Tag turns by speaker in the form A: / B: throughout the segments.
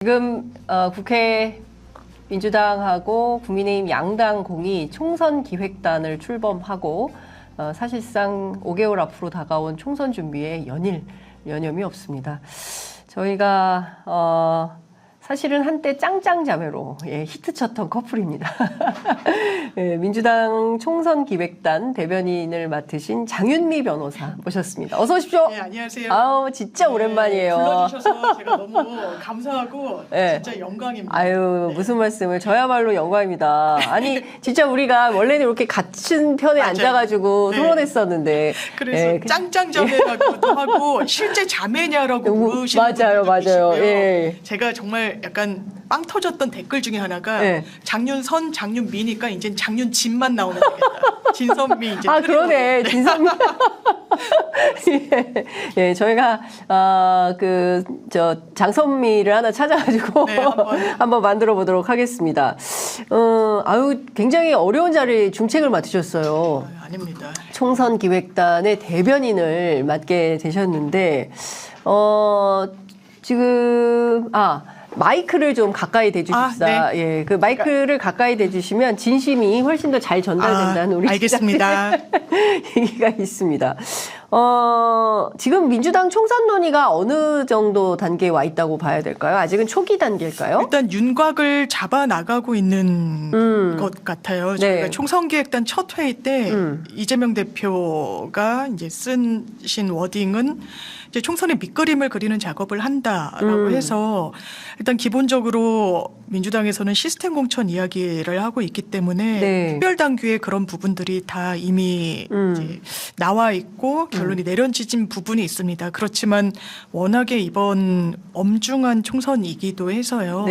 A: 지금 국회 민주당하고 국민의힘 양당 공이 총선 기획단을 출범하고 사실상 5개월 앞으로 다가온 총선 준비에 여념이 없습니다. 저희가 사실은 한때 짱짱 자매로 히트쳤던 커플입니다. 민주당 총선 기획단 대변인을 맡으신 장윤미 변호사 모셨습니다. 어서 오십시오.
B: 네, 안녕하세요.
A: 아우 진짜 오랜만이에요.
B: 불러주셔서 제가 너무 감사하고 진짜 영광입니다.
A: 아유 무슨 말씀을, 저야말로 영광입니다. 아니 진짜 우리가 원래는 이렇게 같은 편에 앉아가지고 토론했었는데
B: 그래서 짱짱 자매라고도 하고 실제 자매냐라고 물으시는
A: 맞아요.
B: 분들도 계시고요.
A: 예.
B: 제가 정말 약간 빵 터졌던 댓글 중에 하나가 장윤선, 장윤미니까 이제 장윤진만 나오면 되겠다. 진선미 이제
A: 그러네. 진선미. 예, 저희가 장선미를 하나 찾아가지고 한번 만들어 보도록 하겠습니다. 굉장히 어려운 자리에 중책을 맡으셨어요.
B: 아닙니다.
A: 총선 기획단의 대변인을 맡게 되셨는데 지금 마이크를 좀 가까이 대주십사. 예, 그 마이크를 가까이 대주시면 진심이 훨씬 더 잘 전달된다는 우리
B: 알겠습니다.
A: 얘기가 있습니다. 지금 민주당 총선 논의가 어느 정도 단계에 와 있다고 봐야 될까요? 아직은 초기 단계일까요?
B: 일단 윤곽을 잡아 나가고 있는 것 같아요. 저희가 총선기획단 첫 회의 때 이재명 대표가 이제 쓰신 워딩은 이제 총선의 밑그림을 그리는 작업을 한다라고 해서 일단 기본적으로 민주당에서는 시스템 공천 이야기를 하고 있기 때문에 특별당규에 그런 부분들이 다 이미 이제 나와 있고 결론이 내려진 부분이 있습니다. 그렇지만 워낙에 이번 엄중한 총선이기도 해서요.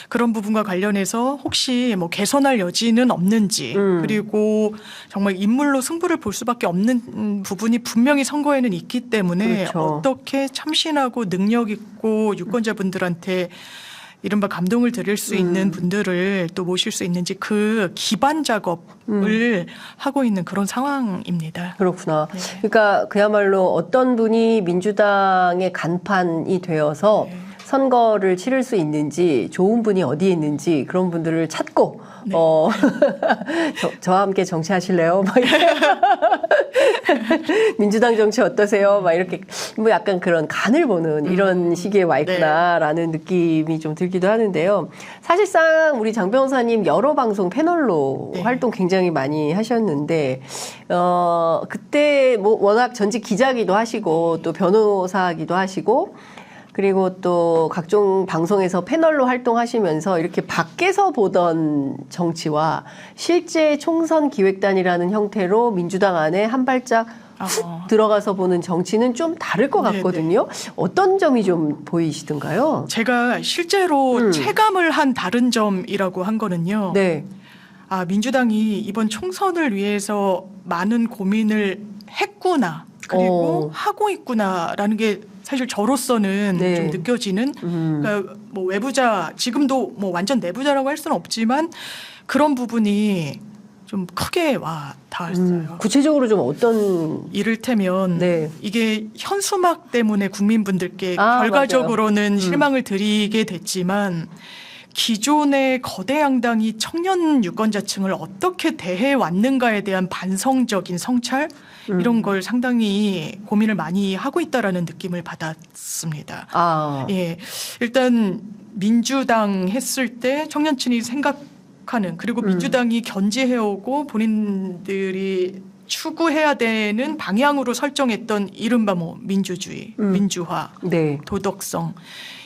B: 그런 부분과 관련해서 혹시 뭐 개선할 여지는 없는지 그리고 정말 인물로 승부를 볼 수밖에 없는 부분이 분명히 선거에는 있기 때문에 어떻게 참신하고 능력 있고 유권자분들한테 이른바 감동을 드릴 수 있는 분들을 또 모실 수 있는지 그 기반 작업을 하고 있는 그런 상황입니다.
A: 그렇구나. 그러니까 그야말로 어떤 분이 민주당의 간판이 되어서 선거를 치를 수 있는지, 좋은 분이 어디에 있는지 그런 분들을 찾고 저와 함께 정치하실래요? 막 민주당 정치 어떠세요? 막 이렇게 뭐 약간 그런 간을 보는 이런 시기에 와 있구나라는 느낌이 좀 들기도 하는데요. 사실상 우리 장 변호사님 여러 방송 패널로 활동 굉장히 많이 하셨는데 그때 뭐 워낙 전직 기자기도 하시고 또 변호사기도 하시고 그리고 또 각종 방송에서 패널로 활동하시면서 이렇게 밖에서 보던 정치와 실제 총선 기획단이라는 형태로 민주당 안에 한 발짝 훅 들어가서 보는 정치는 좀 다를 것 같거든요. 어떤 점이 좀 보이시던가요?
B: 제가 실제로 체감을 한 다른 점이라고 한 거는요. 민주당이 이번 총선을 위해서 많은 고민을 했구나. 그리고 하고 있구나라는 게 사실 저로서는 좀 느껴지는 그러니까 뭐 외부자 지금도 뭐 완전 내부자라고 할 수는 없지만 그런 부분이 좀 크게 와 닿았어요.
A: 구체적으로 좀 어떤
B: 이를테면 이게 현수막 때문에 국민분들께 결과적으로는 실망을 드리게 됐지만 기존의 거대 양당이 청년 유권자층을 어떻게 대해 왔는가에 대한 반성적인 성찰 이런 걸 상당히 고민을 많이 하고 있다라는 느낌을 받았습니다. 예, 일단 민주당 했을 때 청년층이 생각하는 그리고 민주당이 견지해오고 본인들이 추구해야 되는 방향으로 설정했던 이른바 뭐 민주주의, 민주화, 도덕성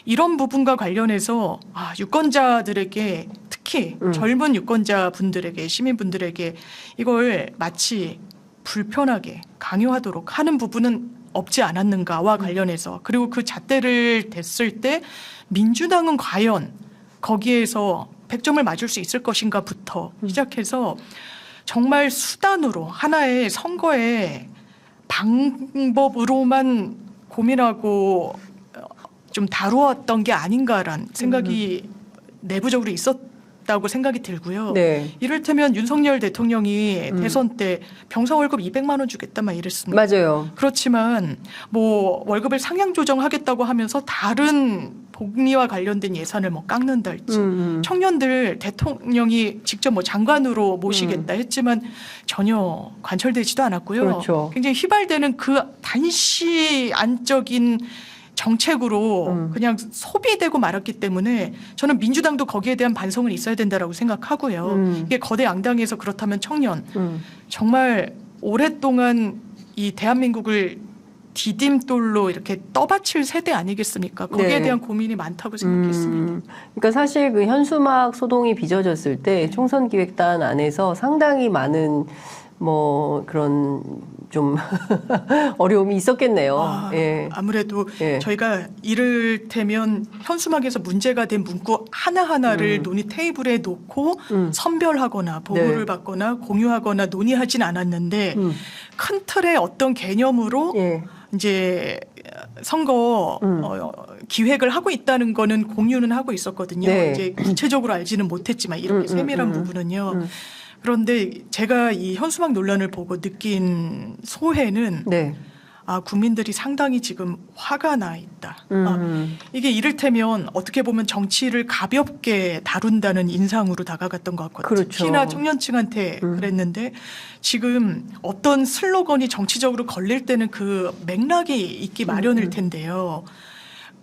B: 이런 부분과 관련해서 유권자들에게 특히 젊은 유권자분들에게 시민분들에게 이걸 마치 불편하게 강요하도록 하는 부분은 없지 않았는가와 관련해서 그리고 그 잣대를 댔을 때 민주당은 과연 거기에서 100점을 맞을 수 있을 것인가부터 시작해서 정말 수단으로 하나의 선거의 방법으로만 고민하고 좀 다루었던 게 아닌가라는 생각이 내부적으로 있었다고 생각이 들고요. 이를테면 윤석열 대통령이 대선 때 병사 월급 200만 원 주겠다 막 이랬습니다.
A: 맞아요.
B: 그렇지만 뭐 월급을 상향 조정하겠다고 하면서 다른 복리와 관련된 예산을 뭐 깎는달지 청년들 대통령이 직접 뭐 장관으로 모시겠다 했지만 전혀 관철되지도 않았고요.
A: 그렇죠.
B: 굉장히 휘발되는 그 단시 안적인 정책으로 그냥 소비되고 말았기 때문에 저는 민주당도 거기에 대한 반성은 있어야 된다라고 생각하고요. 이게 거대 양당에서 그렇다면 청년 정말 오랫동안 이 대한민국을 디딤돌로 이렇게 떠받칠 세대 아니겠습니까? 거기에
A: 네.
B: 대한 고민이 많다고 생각했습니다.
A: 그러니까 사실 그 현수막 소동이 빚어졌을 때 총선기획단 안에서 상당히 많은 뭐 그런 좀 어려움이 있었겠네요. 예.
B: 아무래도
A: 예.
B: 저희가 이를테면 현수막에서 문제가 된 문구 하나하나를 논의 테이블에 놓고 선별하거나 보고를
A: 네.
B: 받거나 공유하거나 논의하진 않았는데 큰 틀의 어떤 개념으로
A: 예.
B: 이제 선거 기획을 하고 있다는 거는 공유는 하고 있었거든요.
A: 네.
B: 이제 구체적으로 알지는 못했지만 이렇게 세밀한 부분은요. 그런데 제가 이 현수막 논란을 보고 느낀 소회는
A: 네.
B: 국민들이 상당히 지금 화가 나 있다. 이게 이를테면 어떻게 보면 정치를 가볍게 다룬다는 인상으로 다가갔던 것 같거든요.
A: 그렇죠.
B: 특히나 청년층한테 그랬는데 지금 어떤 슬로건이 정치적으로 걸릴 때는 그 맥락이 있기 마련일 텐데요.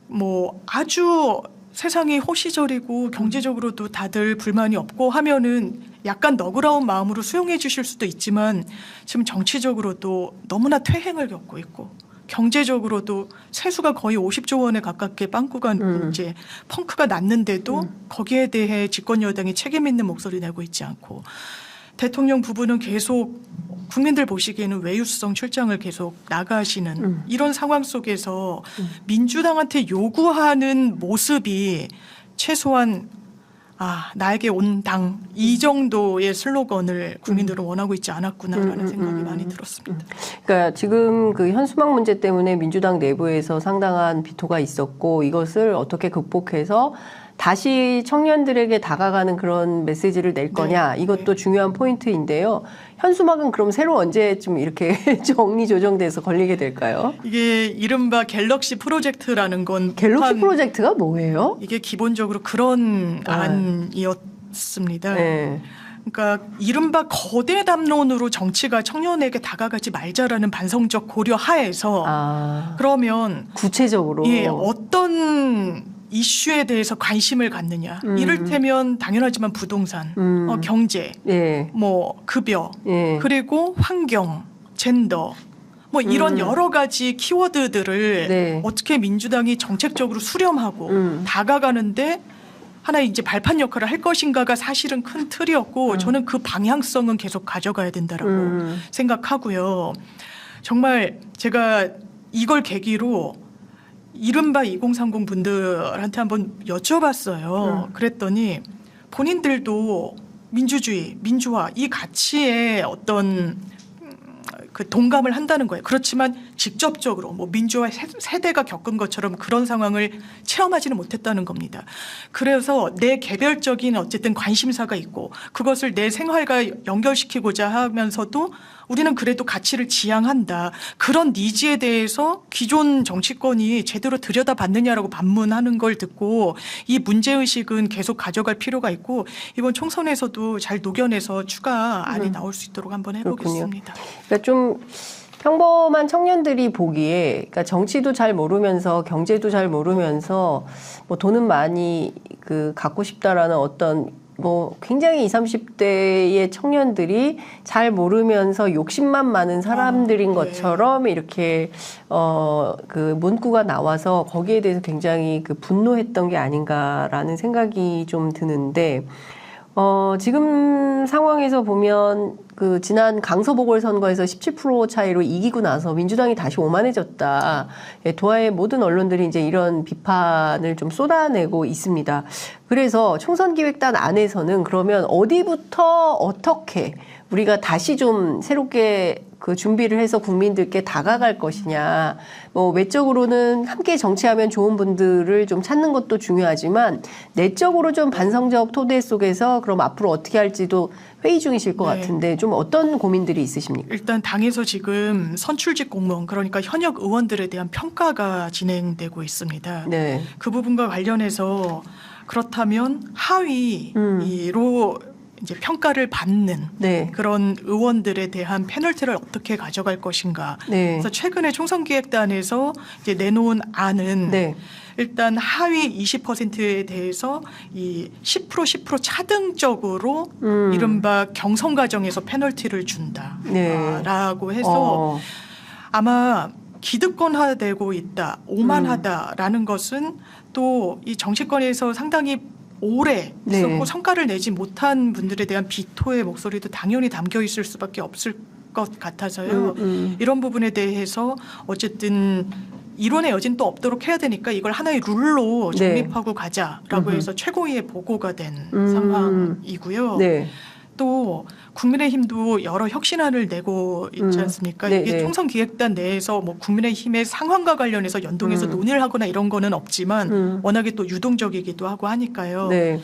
B: 뭐 아주 세상이 호시절이고 경제적으로도 다들 불만이 없고 하면은 약간 너그러운 마음으로 수용해 주실 수도 있지만 지금 정치적으로도 너무나 퇴행을 겪고 있고 경제적으로도 세수가 거의 50조 원에 가깝게 빵꾸가 이제 펑크가 났는데도 거기에 대해 집권 여당이 책임 있는 목소리 내고 있지 않고 대통령 부부는 계속 국민들 보시기에는 외유수성 출장을 계속 나가시는 이런 상황 속에서 민주당한테 요구하는 모습이 최소한 나에게 온 당 이 정도의 슬로건을 국민들은 원하고 있지 않았구나라는 생각이 많이 들었습니다.
A: 그러니까 지금 그 현수막 문제 때문에 민주당 내부에서 상당한 비토가 있었고 이것을 어떻게 극복해서 다시 청년들에게 다가가는 그런 메시지를 낼 거냐 이것도 중요한 포인트인데요. 현수막은 그럼 새로 언제쯤 이렇게 정리조정돼서 걸리게 될까요?
B: 이게 이른바 갤럭시 프로젝트라는 건
A: 갤럭시 프로젝트가 뭐예요?
B: 이게 기본적으로 그런 안이었습니다.
A: 네.
B: 그러니까 이른바 거대 담론으로 정치가 청년에게 다가가지 말자라는 반성적 고려 하에서 그러면
A: 구체적으로
B: 어떤 이슈에 대해서 관심을 갖느냐. 이를테면 당연하지만 부동산, 경제,
A: 예.
B: 뭐 급여,
A: 예.
B: 그리고 환경, 젠더 뭐 이런 여러 가지 키워드들을
A: 네.
B: 어떻게 민주당이 정책적으로 수렴하고 다가가는데 하나의 이제 발판 역할을 할 것인가가 사실은 큰 틀이었고 저는 그 방향성은 계속 가져가야 된다라고 생각하고요. 정말 제가 이걸 계기로 이른바 2030 분들한테 한번 여쭤봤어요. 그랬더니 본인들도 민주주의, 민주화 이 가치에 어떤 그 동감을 한다는 거예요. 그렇지만 직접적으로 뭐 민주화 세대가 겪은 것처럼 그런 상황을 체험하지는 못했다는 겁니다. 그래서 내 개별적인 어쨌든 관심사가 있고 그것을 내 생활과 연결시키고자 하면서도 우리는 그래도 가치를 지향한다. 그런 니즈에 대해서 기존 정치권이 제대로 들여다봤느냐라고 반문하는 걸 듣고 이 문제의식은 계속 가져갈 필요가 있고 이번 총선에서도 잘 녹여내서 추가 안이 나올 수 있도록 한번 해보겠습니다.
A: 그러니까 좀 평범한 청년들이 보기에 그러니까 정치도 잘 모르면서 경제도 잘 모르면서 뭐 돈은 많이 그 갖고 싶다라는 어떤 뭐 굉장히 20, 30대의 청년들이 잘 모르면서 욕심만 많은 사람들인 것처럼 이렇게 그 문구가 나와서 거기에 대해서 굉장히 그 분노했던 게 아닌가라는 생각이 좀 드는데 지금 상황에서 보면 그 지난 강서보궐선거에서 17% 차이로 이기고 나서 민주당이 다시 오만해졌다. 도하의 모든 언론들이 이제 이런 비판을 좀 쏟아내고 있습니다. 그래서 총선기획단 안에서는 그러면 어디부터 어떻게 우리가 다시 좀 새롭게 그 준비를 해서 국민들께 다가갈 것이냐. 뭐 외적으로는 함께 정치하면 좋은 분들을 좀 찾는 것도 중요하지만 내적으로 좀 반성적 토대 속에서 그럼 앞으로 어떻게 할지도 회의 중이실 것 같은데 좀 어떤 고민들이 있으십니까?
B: 일단 당에서 지금 선출직 공무원 그러니까 현역 의원들에 대한 평가가 진행되고 있습니다.
A: 네.
B: 그 부분과 관련해서 그렇다면 하위로 이제 평가를 받는
A: 네.
B: 그런 의원들에 대한 페널티를 어떻게 가져갈 것인가.
A: 네.
B: 그래서 최근에 총선기획단에서 이제 내놓은 안은
A: 네.
B: 일단 하위 20%에 대해서 이 10% 차등적으로 이른바 경선 과정에서 페널티를 준다라고 해서 아마 기득권화되고 있다, 오만하다라는 것은 또 이 정치권에서 상당히 오래 있었고 성과를 내지 못한 분들에 대한 비토의 목소리도 당연히 담겨 있을 수밖에 없을 것 같아서요. 이런 부분에 대해서 어쨌든 이론의 여진 또 없도록 해야 되니까 이걸 하나의 룰로 정립하고 가자라고 해서 최고위에 보고가 된 상황이고요.
A: 네.
B: 또 국민의힘도 여러 혁신안을 내고 있지 않습니까?
A: 네,
B: 이게
A: 네.
B: 총선기획단 내에서 뭐 국민의힘의 상황과 관련해서 연동해서 논의를 하거나 이런 거는 없지만 워낙에 또 유동적이기도 하고 하니까요.
A: 네.